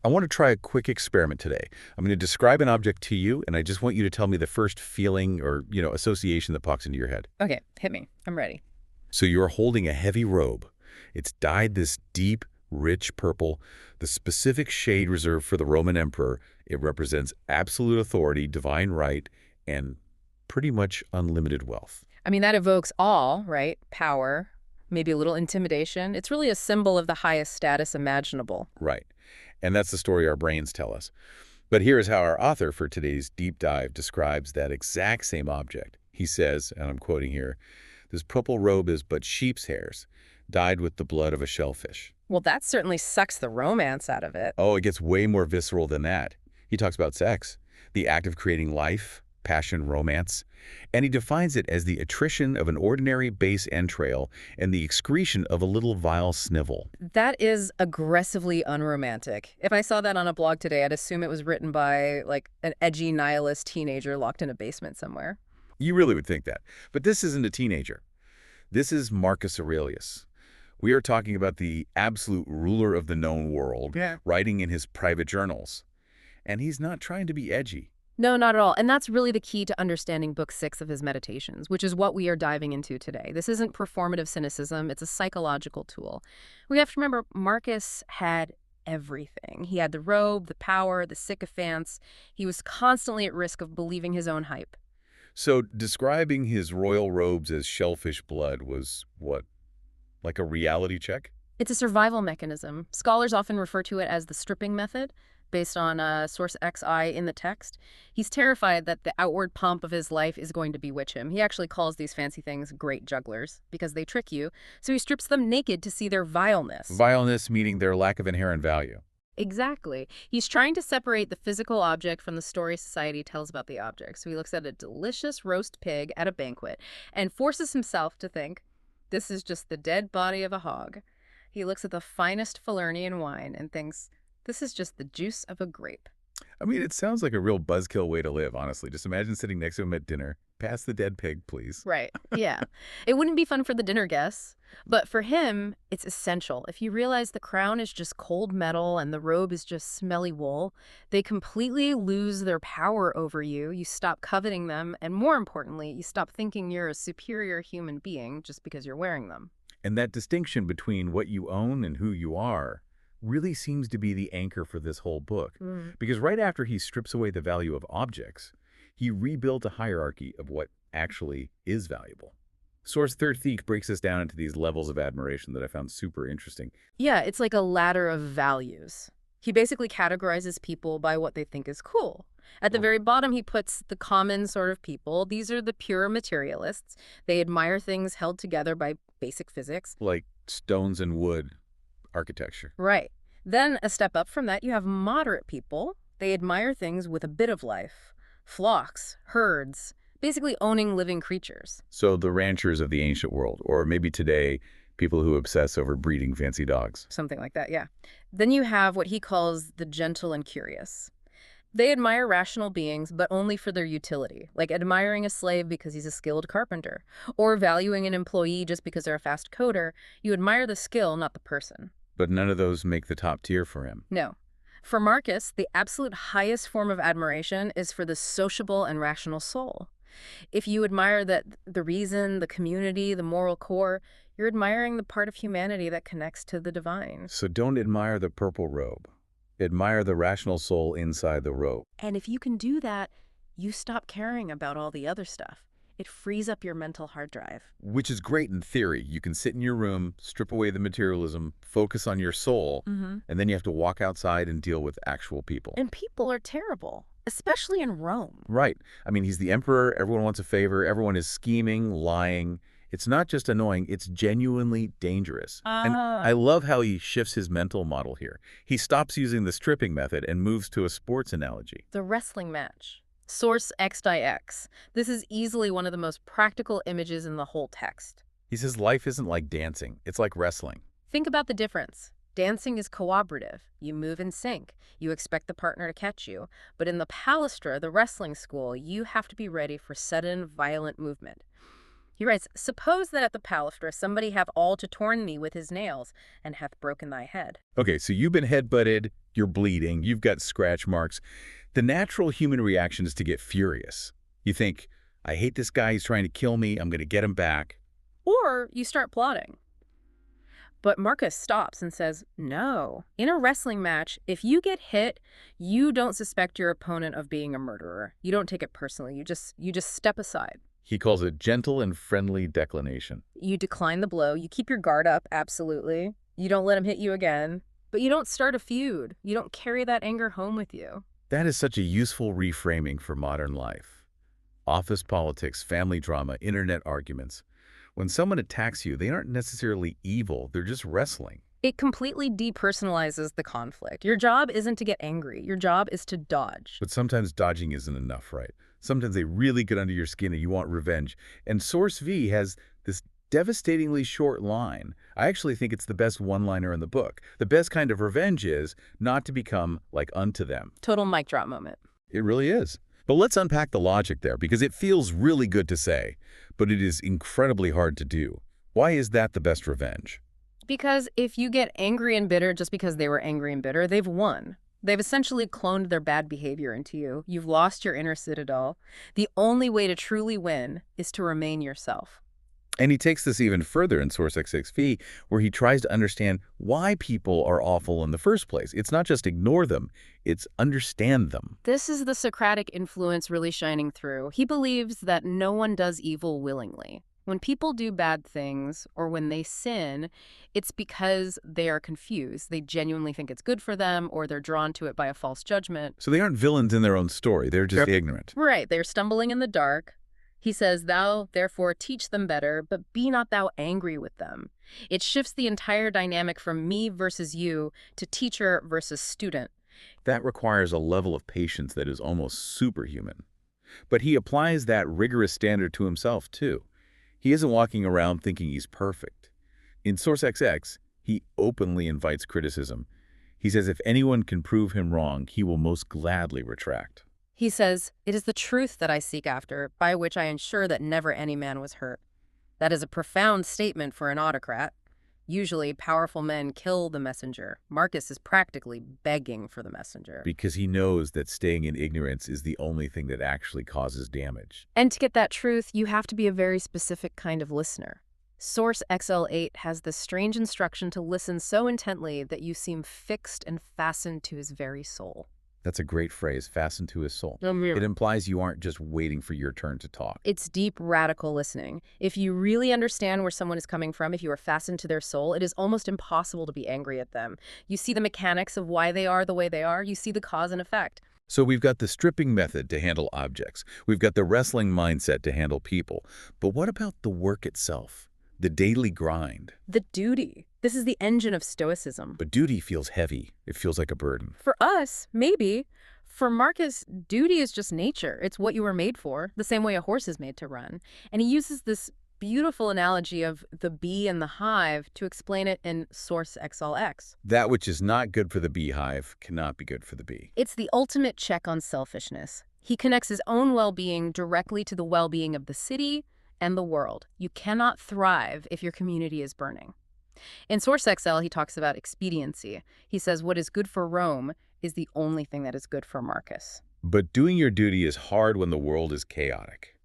I want to try a quick experiment today. I'm going to describe an object to you, and I just want you to tell me the first feeling or, association that pops into your head. Okay, hit me. I'm ready. So you're holding a heavy robe. It's dyed this deep, rich purple, the specific shade reserved for the Roman emperor. It represents absolute authority, divine right, and pretty much unlimited wealth. I mean, that evokes awe, right? Power, maybe a little intimidation. It's really a symbol of the highest status imaginable. Right. And that's the story our brains tell us. But here is how our author for today's deep dive describes that exact same object. He says, and I'm quoting here, "This purple robe is but sheep's hairs, dyed with the blood of a shellfish." Well, that certainly sucks the romance out of it. Oh, it gets way more visceral than that. He talks about sex, the act of creating life, passion, romance, and he defines it as the attrition of an ordinary base entrail and the excretion of a little vile snivel. That is aggressively unromantic. If I saw that on a blog today, I'd assume it was written by, like, an edgy nihilist teenager locked in a basement somewhere. You really would think that. But this isn't a teenager. This is Marcus Aurelius. We are talking about the absolute ruler of the known world, writing in his private journals. And he's not trying to be edgy. No, not at all. And that's really the key to understanding Book 6 of his Meditations, which is what we are diving into today. This isn't performative cynicism. It's a psychological tool. We have to remember Marcus had everything. He had the robe, the power, the sycophants. He was constantly at risk of believing his own hype. So describing his royal robes as shellfish blood was what? Like a reality check? It's a survival mechanism. Scholars often refer to it as the stripping method, based on source XI in the text. He's terrified that the outward pomp of his life is going to bewitch him. He actually calls these fancy things great jugglers because they trick you, so he strips them naked to see their vileness. Vileness meaning their lack of inherent value. Exactly. He's trying to separate the physical object from the story society tells about the object. So he looks at a delicious roast pig at a banquet and forces himself to think, this is just the dead body of a hog. He looks at the finest Falernian wine and thinks, this is just the juice of a grape. I mean, it sounds like a real buzzkill way to live, honestly. Just imagine sitting next to him at dinner. Pass the dead pig, please. Right. Yeah. It wouldn't be fun for the dinner guests, but for him, it's essential. If you realize the crown is just cold metal and the robe is just smelly wool, they completely lose their power over you. You stop coveting them, and more importantly, you stop thinking you're a superior human being just because you're wearing them. And that distinction between what you own and who you are really seems to be the anchor for this whole book. Because right after he strips away the value of objects, he rebuilt a hierarchy of what actually is valuable. Source Third Theek breaks this down into these levels of admiration that I found super interesting. Yeah, it's like a ladder of values. He basically categorizes people by what they think is cool. At the very bottom, he puts the common sort of people. These are the pure materialists. They admire things held together by basic physics. Like stones and wood architecture. Right. Then a step up from that, you have moderate people. They admire things with a bit of life. Flocks, herds, basically owning living creatures. So the ranchers of the ancient world, or maybe today, people who obsess over breeding fancy dogs. Something like that, yeah. Then you have what he calls the gentle and curious. They admire rational beings, but only for their utility, like admiring a slave because he's a skilled carpenter, or valuing an employee just because they're a fast coder. You admire the skill, not the person. But none of those make the top tier for him. No. For Marcus, the absolute highest form of admiration is for the sociable and rational soul. If you admire the reason, the community, the moral core, you're admiring the part of humanity that connects to the divine. So don't admire the purple robe. Admire the rational soul inside the robe. And if you can do that, you stop caring about all the other stuff. It frees up your mental hard drive. Which is great in theory. You can sit in your room, strip away the materialism, focus on your soul, and then you have to walk outside and deal with actual people. And people are terrible, especially in Rome. Right. I mean, he's the emperor. Everyone wants a favor. Everyone is scheming, lying. It's not just annoying, it's genuinely dangerous. And I love how he shifts his mental model here. He stops using the stripping method and moves to a sports analogy. The wrestling match. Source XIX. This is easily one of the most practical images in the whole text. He says life isn't like dancing, it's like wrestling. Think about the difference. Dancing is cooperative. You move in sync. You expect the partner to catch you. But in the palestra, the wrestling school, you have to be ready for sudden, violent movement. He writes, suppose that at the palestra somebody have all to torn me with his nails, and hath broken thy head. Okay, so you've been head-butted, You're bleeding, you've got scratch marks. The natural human reaction is to get furious. You think, I hate this guy, he's trying to kill me, I'm going to get him back. Or you start plotting. But Marcus stops and says, no. In a wrestling match, if you get hit, you don't suspect your opponent of being a murderer. You don't take it personally. You just step aside. He calls it gentle and friendly declination. You decline the blow. You keep your guard up, absolutely. You don't let him hit you again. But you don't start a feud. You don't carry that anger home with you. That is such a useful reframing for modern life. Office politics, family drama, internet arguments. When someone attacks you, they aren't necessarily evil, they're just wrestling. It completely depersonalizes the conflict. Your job isn't to get angry. Your job is to dodge. But sometimes dodging isn't enough, right? Sometimes they really get under your skin and you want revenge. And Source V has this devastatingly short line. I actually think it's the best one-liner in the book. The best kind of revenge is not to become like unto them. Total mic drop moment. It really is. But let's unpack the logic there, because it feels really good to say, but it is incredibly hard to do. Why is that the best revenge? Because if you get angry and bitter just because they were angry and bitter, they've won. They've essentially cloned their bad behavior into you. You've lost your inner citadel. The only way to truly win is to remain yourself. And he takes this even further in Source XXV, where he tries to understand why people are awful in the first place. It's not just ignore them, it's understand them. This is the Socratic influence really shining through. He believes that no one does evil willingly. When people do bad things or when they sin, it's because they are confused. They genuinely think it's good for them, or they're drawn to it by a false judgment. So they aren't villains in their own story, they're just ignorant. Right, they're stumbling in the dark. He says, thou, therefore, teach them better, but be not thou angry with them. It shifts the entire dynamic from me versus you to teacher versus student. That requires a level of patience that is almost superhuman. But he applies that rigorous standard to himself, too. He isn't walking around thinking he's perfect. In Source XX, he openly invites criticism. He says if anyone can prove him wrong, he will most gladly retract. He says, it is the truth that I seek after, by which I ensure that never any man was hurt. That is a profound statement for an autocrat. Usually, powerful men kill the messenger. Marcus is practically begging for the messenger. Because he knows that staying in ignorance is the only thing that actually causes damage. And to get that truth, you have to be a very specific kind of listener. Source XL8 has this strange instruction to listen so intently that you seem fixed and fastened to his very soul. That's a great phrase, fastened to his soul. It implies you aren't just waiting for your turn to talk. It's deep, radical listening. If you really understand where someone is coming from, if you are fastened to their soul, it is almost impossible to be angry at them. You see the mechanics of why they are the way they are. You see the cause and effect. So we've got the stripping method to handle objects. We've got the wrestling mindset to handle people. But what about the work itself? The daily grind? The duty. This is the engine of Stoicism. But duty feels heavy. It feels like a burden. For us, maybe. For Marcus, duty is just nature. It's what you were made for, the same way a horse is made to run. And he uses this beautiful analogy of the bee and the hive to explain it in Source XLX. That which is not good for the beehive cannot be good for the bee. It's the ultimate check on selfishness. He connects his own well-being directly to the well-being of the city and the world. You cannot thrive if your community is burning. In Source XL, he talks about expediency. He says what is good for Rome is the only thing that is good for Marcus. But doing your duty is hard when the world is chaotic.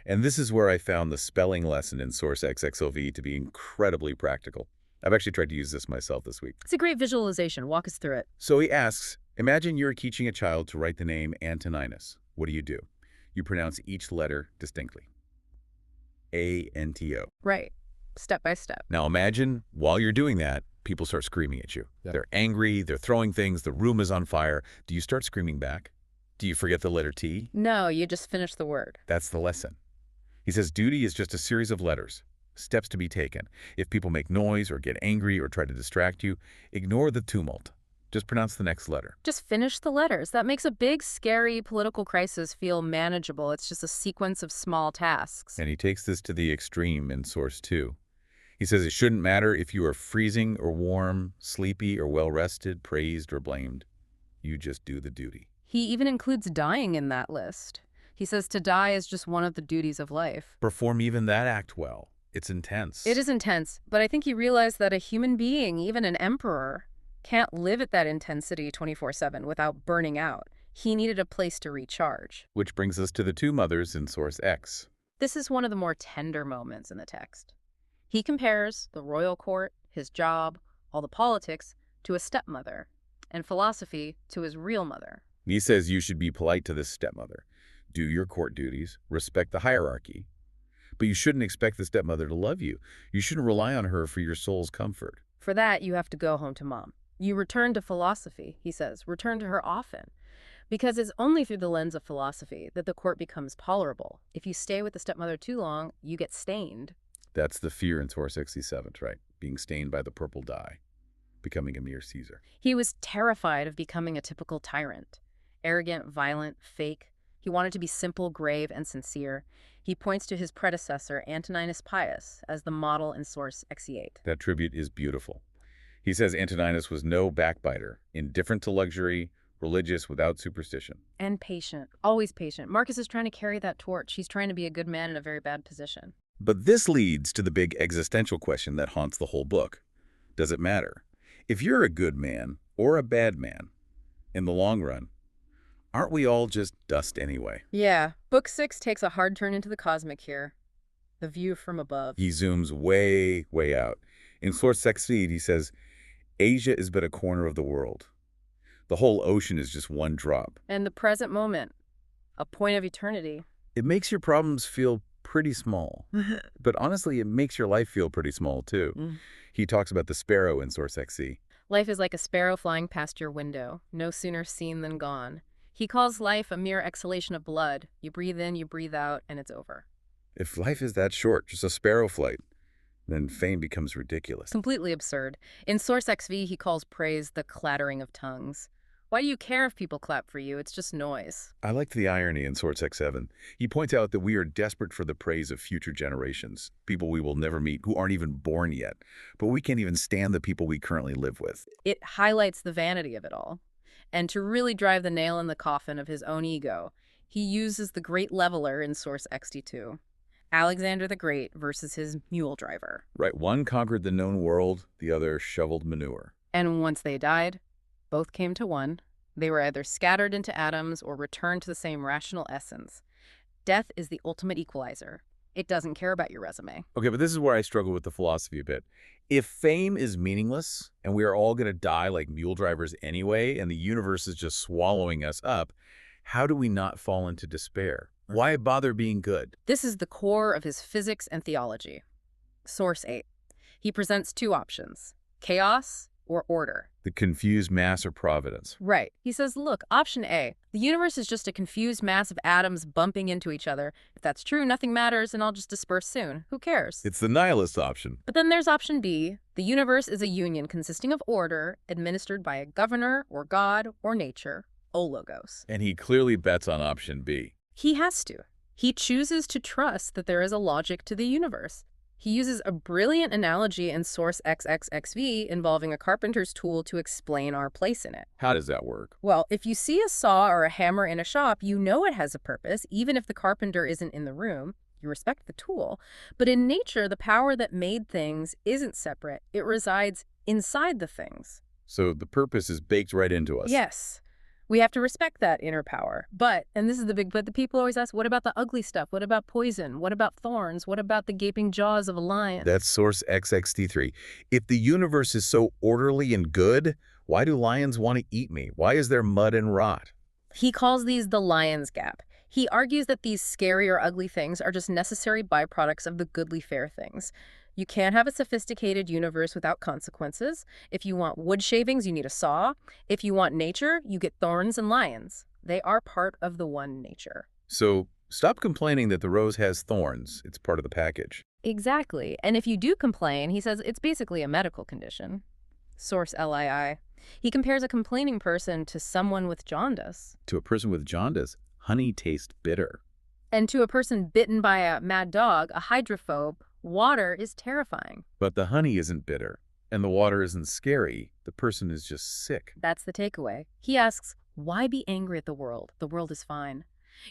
And this is where I found the spelling lesson in Source XXLV to be incredibly practical. I've actually tried to use this myself this week. It's a great visualization. Walk us through it. So he asks, imagine you're teaching a child to write the name Antoninus. What do? You pronounce each letter distinctly. A-N-T-O. Right. Step by step. Now imagine, while you're doing that, people start screaming at you. Yep. They're angry, they're throwing things, the room is on fire. Do you start screaming back? Do you forget the letter T? No, you just finish the word. That's the lesson. He says duty is just a series of letters, steps to be taken. If people make noise or get angry or try to distract you, ignore the tumult. Just pronounce the next letter. Just finish the letters. That makes a big, scary political crisis feel manageable. It's just a sequence of small tasks. And he takes this to the extreme in Source 2. He says it shouldn't matter if you are freezing or warm, sleepy or well-rested, praised or blamed. You just do the duty. He even includes dying in that list. He says to die is just one of the duties of life. Perform even that act well. It's intense. It is intense, but I think he realized that a human being, even an emperor, Can't live at that intensity 24/7 without burning out. He needed a place to recharge. Which brings us to the two mothers in source X. This is one of the more tender moments in the text. He compares the royal court, his job, all the politics, to a stepmother, and philosophy to his real mother. He says you should be polite to this stepmother. Do your court duties, respect the hierarchy. But you shouldn't expect the stepmother to love you. You shouldn't rely on her for your soul's comfort. For that, you have to go home to mom. You return to philosophy, he says. Return to her often. Because it's only through the lens of philosophy that the court becomes tolerable. If you stay with the stepmother too long, you get stained. That's the fear in source 67, right? Being stained by the purple dye, becoming a mere Caesar. He was terrified of becoming a typical tyrant. Arrogant, violent, fake. He wanted to be simple, grave, and sincere. He points to his predecessor, Antoninus Pius, as the model in source 68. That tribute is beautiful. He says Antoninus was no backbiter, indifferent to luxury, religious without superstition. And patient. Always patient. Marcus is trying to carry that torch. He's trying to be a good man in a very bad position. But this leads to the big existential question that haunts the whole book. Does it matter? If you're a good man or a bad man, in the long run, aren't we all just dust anyway? Yeah. Book 6 takes a hard turn into the cosmic here. The view from above. He zooms way, way out. In source 68, he says, Asia is but a corner of the world. The whole ocean is just one drop. And the present moment, a point of eternity. It makes your problems feel pretty small. But honestly, it makes your life feel pretty small, too. He talks about the sparrow in source XC. Life is like a sparrow flying past your window, no sooner seen than gone. He calls life a mere exhalation of blood. You breathe in, you breathe out, and it's over. If life is that short, just a sparrow flight, then fame becomes ridiculous. Completely absurd. In source XV, he calls praise the clattering of tongues. Why do you care if people clap for you? It's just noise. I liked the irony in source X7. He points out that we are desperate for the praise of future generations, people we will never meet who aren't even born yet. But we can't even stand the people we currently live with. It highlights the vanity of it all. And to really drive the nail in the coffin of his own ego, he uses the great leveler in source XD2. Alexander the Great versus his mule driver. Right, one conquered the known world, the other shoveled manure. And once they died, both came to one. They were either scattered into atoms or returned to the same rational essence. Death is the ultimate equalizer. It doesn't care about your resume. Okay, but this is where I struggle with the philosophy a bit. If fame is meaningless and we are all going to die like mule drivers anyway and the universe is just swallowing us up, how do we not fall into despair? Why bother being good? This is the core of his physics and theology. Source 8. He presents two options, chaos or order. The confused mass or providence. Right. He says, look, option A, the universe is just a confused mass of atoms bumping into each other. If that's true, nothing matters and I'll just disperse soon. Who cares? It's the nihilist option. But then there's option B. The universe is a union consisting of order, administered by a governor or God or nature, ologos. And he clearly bets on option B. He has to. He chooses to trust that there is a logic to the universe. He uses a brilliant analogy in source XXXV involving a carpenter's tool to explain our place in it. How does that work? Well, if you see a saw or a hammer in a shop, you know it has a purpose, even if the carpenter isn't in the room. You respect the tool. But in nature, the power that made things isn't separate. It resides inside the things. So the purpose is baked right into us. Yes. We have to respect that inner power. But, and this is the big but, the people always ask, what about the ugly stuff? What about poison? What about thorns? What about the gaping jaws of a lion? That's source XXD3. If the universe is so orderly and good, why do lions want to eat me? Why is there mud and rot? He calls these the lion's gap. He argues that these scary or ugly things are just necessary byproducts of the goodly fair things. You can't have a sophisticated universe without consequences. If you want wood shavings, you need a saw. If you want nature, you get thorns and lions. They are part of the one nature. So stop complaining that the rose has thorns. It's part of the package. Exactly. And if you do complain, he says it's basically a medical condition. Source LII. He compares a complaining person to someone with jaundice. To a person with jaundice, honey tastes bitter. And to a person bitten by a mad dog, a hydrophobe, water is terrifying. But the honey isn't bitter, and the water isn't scary. The person is just sick. That's the takeaway. He asks, why be angry at the world? The world is fine.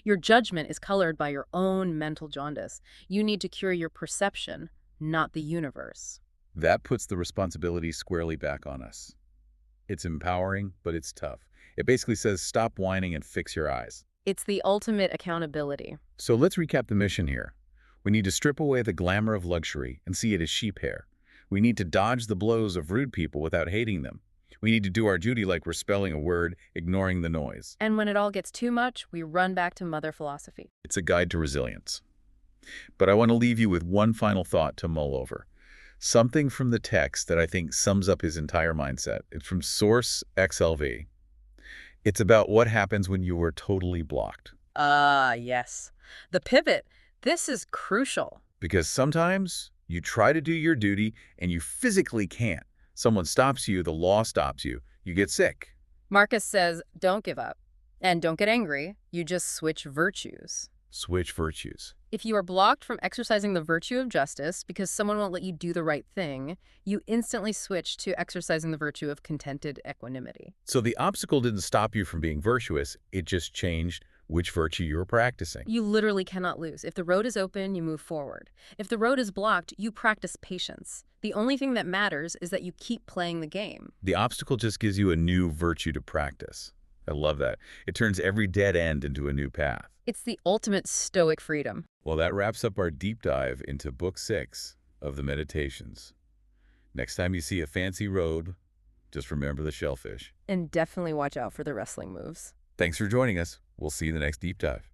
Your judgment is colored by your own mental jaundice. You need to cure your perception, not the universe. That puts the responsibility squarely back on us. It's empowering, but it's tough. It basically says stop whining and fix your eyes. It's the ultimate accountability. So let's recap the mission here. We need to strip away the glamour of luxury and see it as sheep hair. We need to dodge the blows of rude people without hating them. We need to do our duty like we're spelling a word, ignoring the noise. And when it all gets too much, we run back to mother philosophy. It's a guide to resilience. But I want to leave you with one final thought to mull over. Something from the text that I think sums up his entire mindset. It's from Source XLV. It's about what happens when you are totally blocked. Ah, yes. The pivot. This is crucial. Because sometimes you try to do your duty and you physically can't. Someone stops you, the law stops you, you get sick. Marcus says, don't give up. And don't get angry. You just switch virtues. Switch virtues. If you are blocked from exercising the virtue of justice because someone won't let you do the right thing, you instantly switch to exercising the virtue of contented equanimity. So the obstacle didn't stop you from being virtuous, it just changed which virtue you were practicing. You literally cannot lose. If the road is open, you move forward. If the road is blocked, you practice patience. The only thing that matters is that you keep playing the game. The obstacle just gives you a new virtue to practice. I love that. It turns every dead end into a new path. It's the ultimate Stoic freedom. Well, that wraps up our deep dive into Book 6 of the Meditations. Next time you see a fancy robe, just remember the shellfish. And definitely watch out for the wrestling moves. Thanks for joining us. We'll see you in the next deep dive.